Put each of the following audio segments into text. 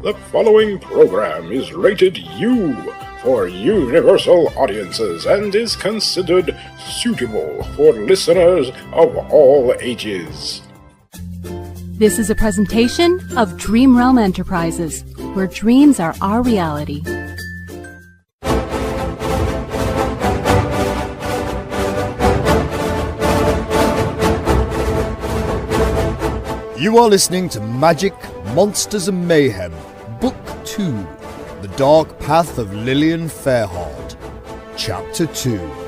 The following program is rated U for universal audiences and is considered suitable for listeners of all ages. This is a presentation of Dream Realm Enterprises, where dreams are our reality. You are listening to Magic, Monsters and Mayhem, Book 2, The Dark Path of Lilly and Fairheart, Chapter 2.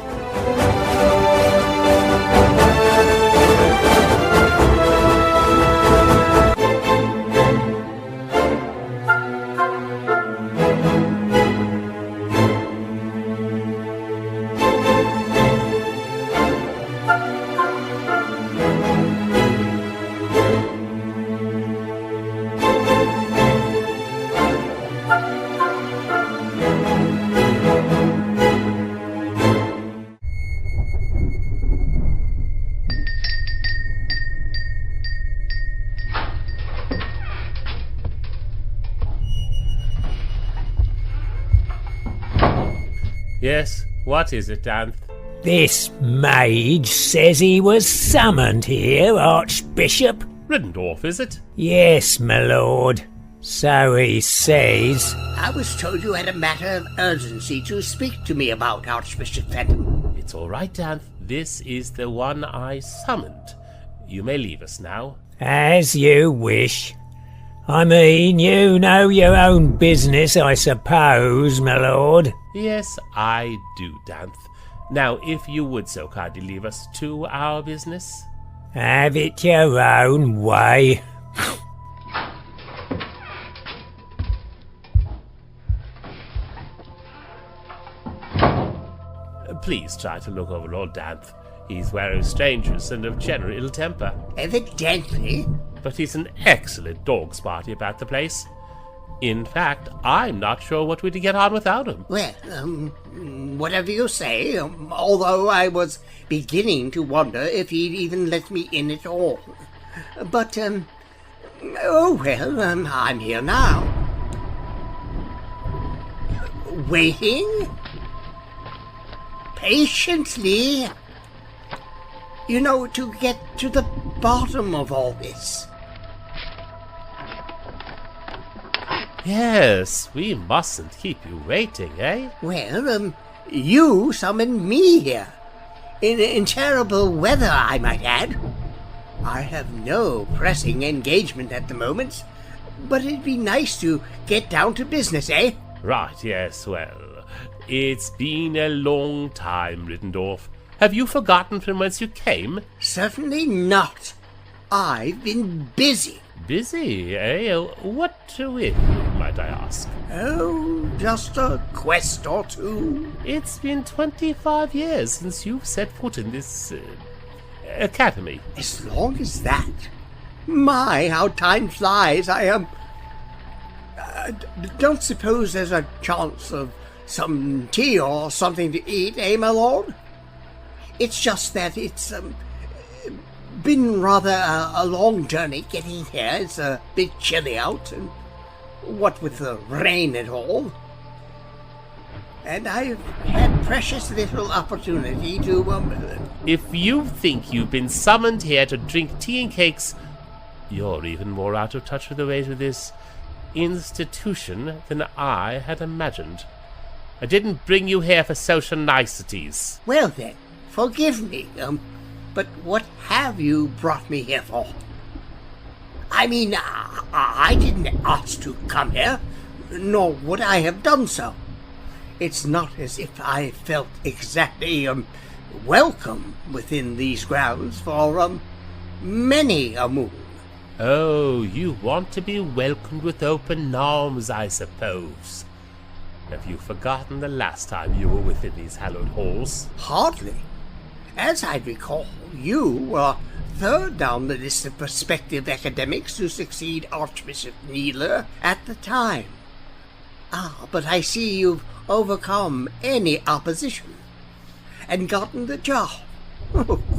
Yes, what is it, Dan? This mage says he was summoned here, Archbishop. Riddendorf, is it? Yes, my lord. So he says. I was told you had a matter of urgency to speak to me about, Archbishop Fenton. It's all right, Dan. This is the one I summoned. You may leave us now. As you wish. I mean, you know your own business, I suppose, my lord. Yes, I do, Danth. Now, if you would so kindly leave us to our business. Have it your own way. Please try to look over Lord Danth. He's wary of strangers and of general ill temper. Evidently. But he's an excellent dog's party about the place. In fact, I'm not sure what we'd get on without him. Well, whatever you say, although I was beginning to wonder if he'd even let me in at all. But, oh well, I'm here now. Waiting? Patiently? You know, to get to the bottom of all this. Yes, we mustn't keep you waiting, eh? Well, you summoned me here. In terrible weather, I might add. I have no pressing engagement at the moment, but it'd be nice to get down to business, eh? Right, yes, well, it's been a long time, Riddendorf. Have you forgotten from whence you came? Certainly not. I've been busy. Busy, eh? What with, might I ask? Oh, just a quest or two. It's been 25 years since you've set foot in this academy. As long as that? My, how time flies. I am... don't suppose there's a chance of some tea or something to eat, eh, my lord? It's just that it's been rather a long journey getting here. It's a bit chilly out, and what with the rain and all. And I've had precious little opportunity to... If you think you've been summoned here to drink tea and cakes, you're even more out of touch with the ways of this institution than I had imagined. I didn't bring you here for social niceties. Well then, forgive me, but what have you brought me here for? I mean, I didn't ask to come here, nor would I have done so. It's not as if I felt exactly, welcome within these grounds for, many a moon. Oh, you want to be welcomed with open arms, I suppose. Have you forgotten the last time you were within these hallowed halls? Hardly. As I recall, you were third down the list of prospective academics to succeed Archbishop Needler at the time. But I see you've overcome any opposition and gotten the job.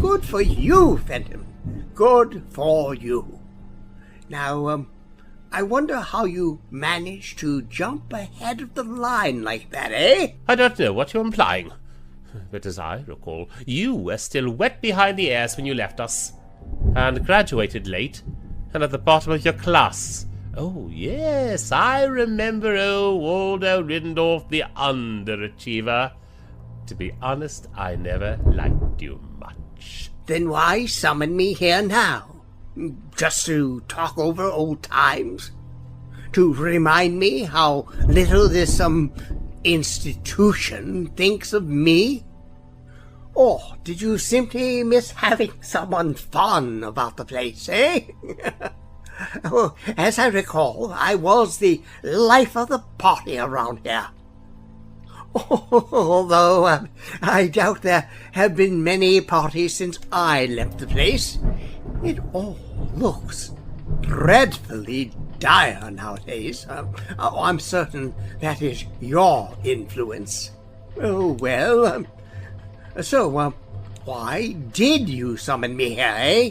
Good for you, Fenton. Good for you. Now, I wonder how you managed to jump ahead of the line like that, eh? I don't know what you're implying, but as I recall, you were still wet behind the ears when you left us, and graduated late, and at the bottom of your class. Oh, yes, I remember Waldo Riddendorf, the underachiever. To be honest, I never liked you much. Then why summon me here now? Just to talk over old times? To remind me how little this institution thinks of me? Or did you simply miss having someone fun about the place, eh? Oh, as I recall, I was the life of the party around here. Although I doubt there have been many parties since I left the place, it all looks dreadfully dire nowadays. I'm certain that is your influence. Oh, well, so why did you summon me here, eh?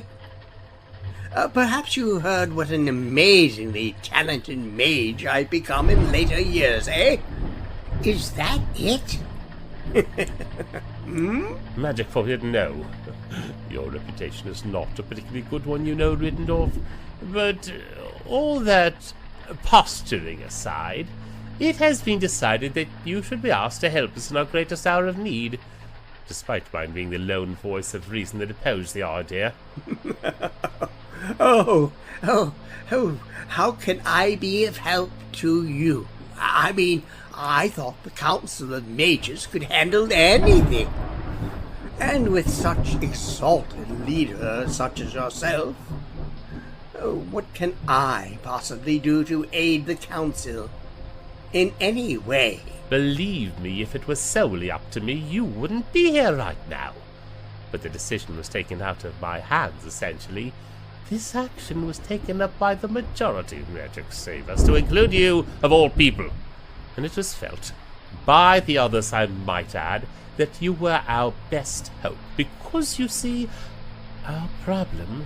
Perhaps you heard what an amazingly talented mage I've become in later years, eh? Is that it? Magic forbidden, no. Your reputation is not a particularly good one, you know, Riddendorf. But all that posturing aside, it has been decided that you should be asked to help us in our greatest hour of need, despite mine being the lone voice of reason that opposed the idea. Oh, how can I be of help to you? I mean, I thought the Council of Mages could handle anything. And with such exalted leaders such as yourself, what can I possibly do to aid the Council in any way? Believe me, if it was solely up to me, you wouldn't be here right now. But the decision was taken out of my hands, essentially. This action was taken up by the majority of Magic Savers, to include you, of all people. And it was felt, by the others I might add, that you were our best hope. Because, you see, our problem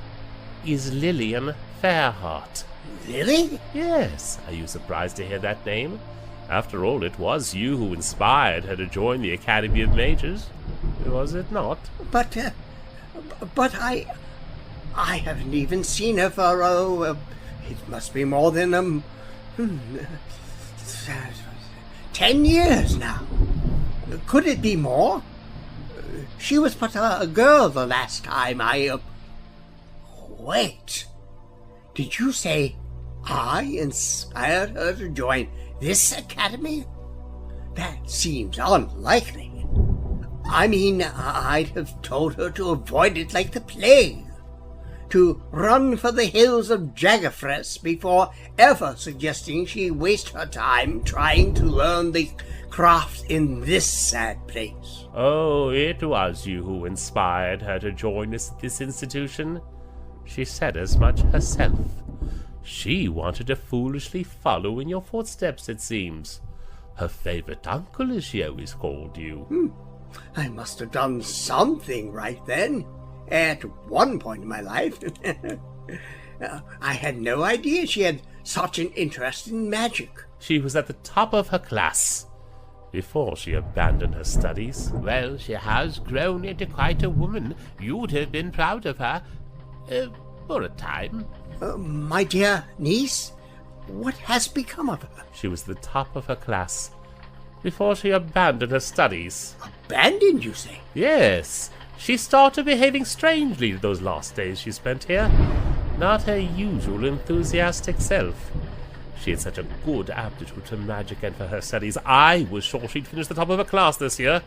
is Lillian Fairheart. Lilly? Yes. Are you surprised to hear that name? After all, it was you who inspired her to join the Academy of Mages. Was it not? But I haven't even seen her for, it must be more than, 10 years now. Could it be more? She was but a girl the last time Wait. Did you say I inspired her to join this academy? That seems unlikely. I mean, I'd have told her to avoid it like the plague. To run for the hills of Jaggerfress before ever suggesting she waste her time trying to learn the craft in this sad place. Oh, it was you who inspired her to join us at this institution. She said as much herself. She wanted to foolishly follow in your footsteps, it seems. Her favorite uncle, as she always called you. I must have done something right then. At one point in my life. I had no idea she had such an interest in magic. She was at the top of her class before she abandoned her studies. Well, she has grown into quite a woman. You'd have been proud of her. For a time. My dear niece, what has become of her? She was the top of her class before she abandoned her studies. Abandoned, you say? Yes. She started behaving strangely those last days she spent here. Not her usual enthusiastic self. She had such a good aptitude to magic and for her studies. I was sure she'd finish the top of her class this year.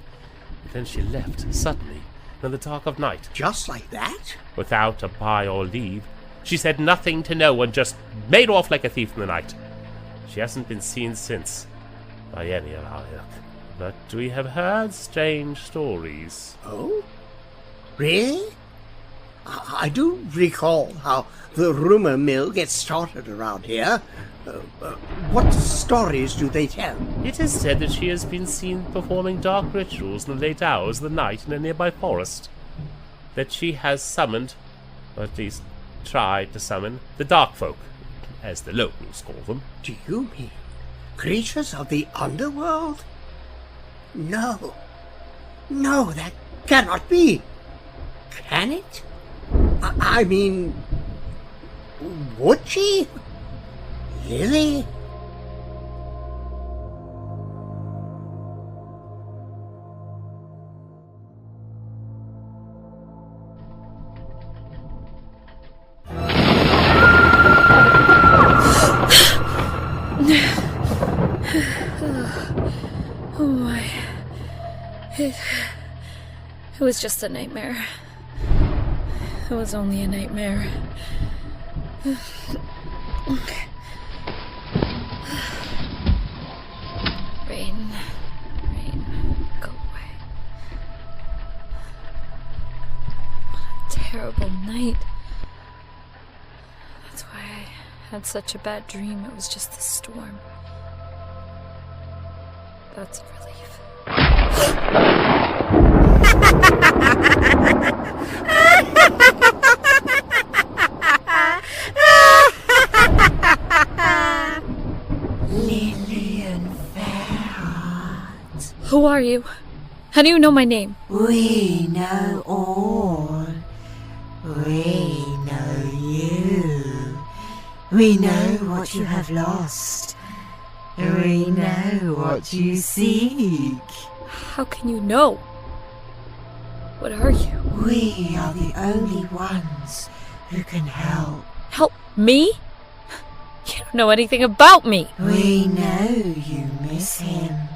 But then she left, suddenly, in the dark of night. Just like that? Without a bye or leave. She said nothing to no one, just made off like a thief in the night. She hasn't been seen since, by any of our ilk. But we have heard strange stories. Oh? Really? I do recall how the rumor mill gets started around here. What stories do they tell? It is said that she has been seen performing dark rituals in the late hours of the night in a nearby forest. That she has summoned, or at least tried to summon, the dark folk, as the locals call them. Do you mean creatures of the underworld? No. No, that cannot be. Can it? I mean, would she? Lilly? Oh my. It was just a nightmare. It was only a nightmare. Rain, go away. What a terrible night. That's why I had such a bad dream. It was just the storm. That's a relief. Lillian Fairheart. Who are you? How do you know my name? We know all. We know you. We know what you have lost. We know what you seek. How can you know? What are you? We are the only ones who can help. Help me? You don't know anything about me. We know you miss him.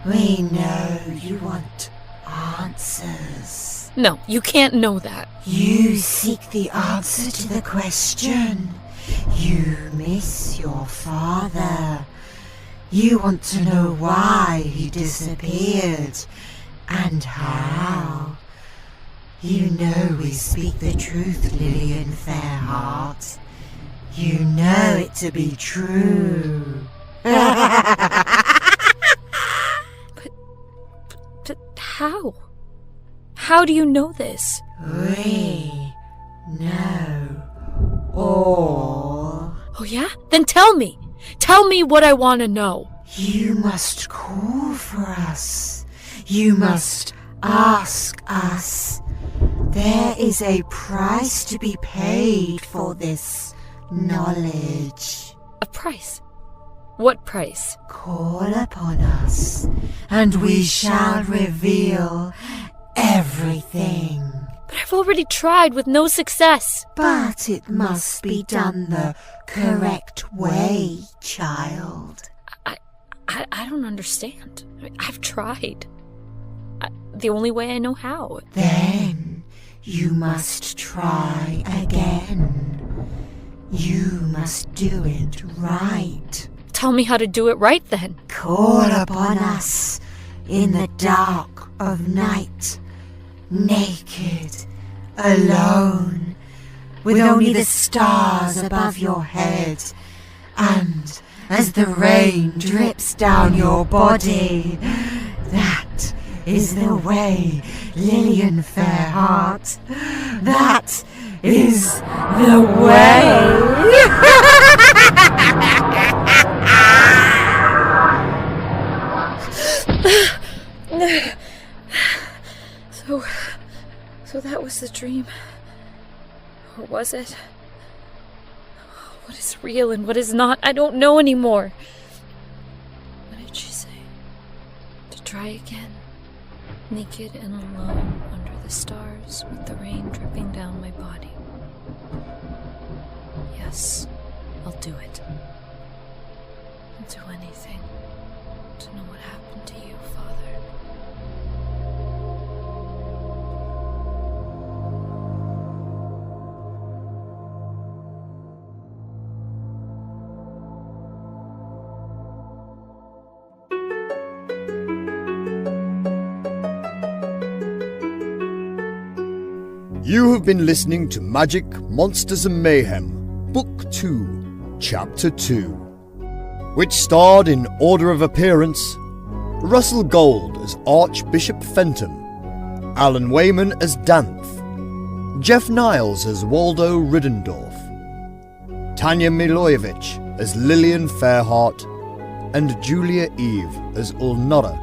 We know you want answers. No, you can't know that. You seek the answer to the question. You miss your father. You want to know why he disappeared and how. You know we speak the truth, Lillian Fairheart. You know it to be true. But how? How do you know this? We know all. Oh yeah? Then tell me. Tell me what I want to know. You must call for us. You must ask us. There is a price to be paid for this knowledge. A price? What price? Call upon us, and we shall reveal everything. But I've already tried with no success. But it must be done the correct way, child. I don't understand. I've tried. The only way I know how. Then you must try again. You must do it right. Tell me how to do it right then. Call upon us in the dark of night, naked, alone, with only the stars above your head, and as the rain drips down your body. That is the way, Lillian Fairheart. That is the way. So that was the dream. Or was it? What is real and what is not? I don't know anymore. What did she say? To try again. Naked and alone under the stars with the rain dripping down my body. Yes, I'll do it. I'll do anything to know what happened to you, Father. You have been listening to Magic, Monsters and Mayhem, Book 2, Chapter 2, which starred in order of appearance Russell Gold as Archbishop Fenton, Alan Wayman as Danth, Jeff Niles as Waldo Riddendorf, Tanya Milojevic as Lillian Fairheart, and Julia Eve as Ulnara,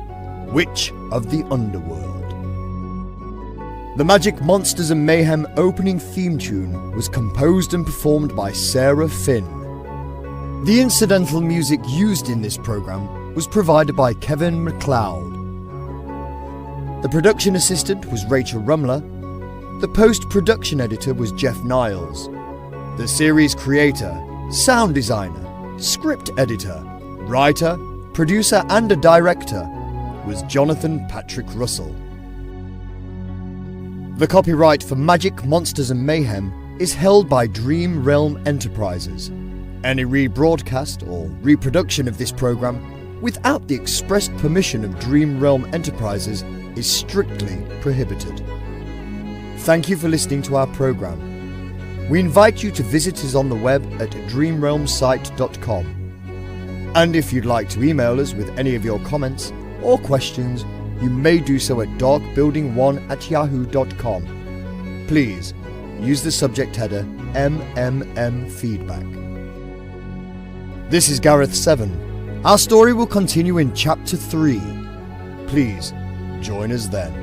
Witch of the Underworld. The Magic Monsters and Mayhem opening theme tune was composed and performed by Sarah Finn. The incidental music used in this program was provided by Kevin MacLeod. The production assistant was Rachel Rumler. The post-production editor was Jeff Niles. The series creator, sound designer, script editor, writer, producer and a director was Jonathan Patrick Russell. The copyright for Magic, Monsters and Mayhem is held by Dream Realm Enterprises. Any rebroadcast or reproduction of this program without the expressed permission of Dream Realm Enterprises is strictly prohibited. Thank you for listening to our program. We invite you to visit us on the web at dreamrealmsite.com. And if you'd like to email us with any of your comments or questions, you may do so at darkbuilding1@yahoo.com. Please use the subject header MMM Feedback. This is Gareth 7. Our story will continue in Chapter 3. Please join us then.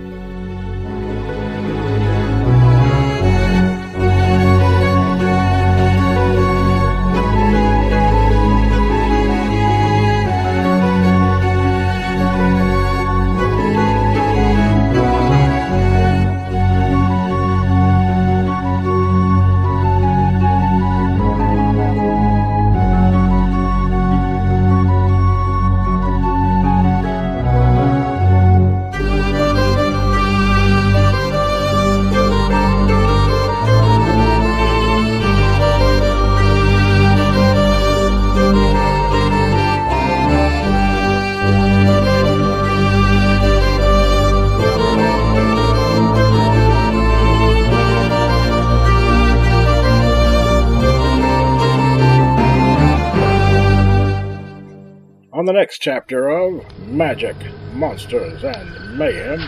On the next chapter of Magic, Monsters, and Mayhem.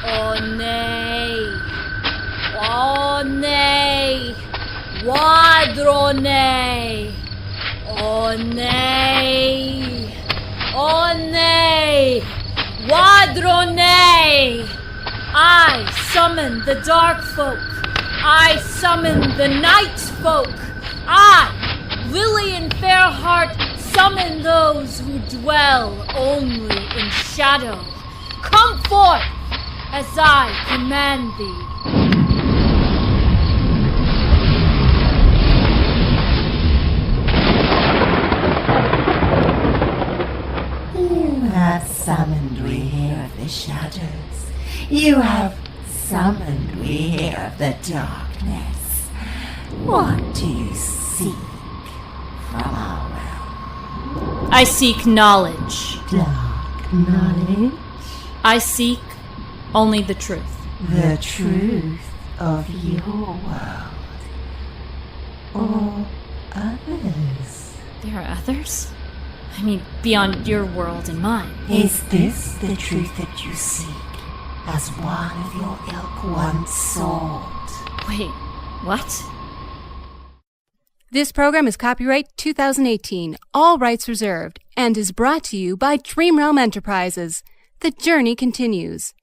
Oh nay! Oh nay! Wadrone! Oh nay! Oh nay! Wadrone! I summon the dark folk. I summon the night folk. I, Lilly and Fairheart, summon those who dwell only in shadow. Come forth as I command thee. You have summoned we here of the shadows. You have summoned we here of the darkness. What do you seek from our realm? I seek knowledge. Dark knowledge? I seek only the truth. The truth of your world. Or others. There are others? I mean, beyond your world and mine. Is this the truth that you seek, as one of your ilk once sought? Wait, what? This program is copyright 2018, all rights reserved, and is brought to you by Dream Realm Enterprises. The journey continues.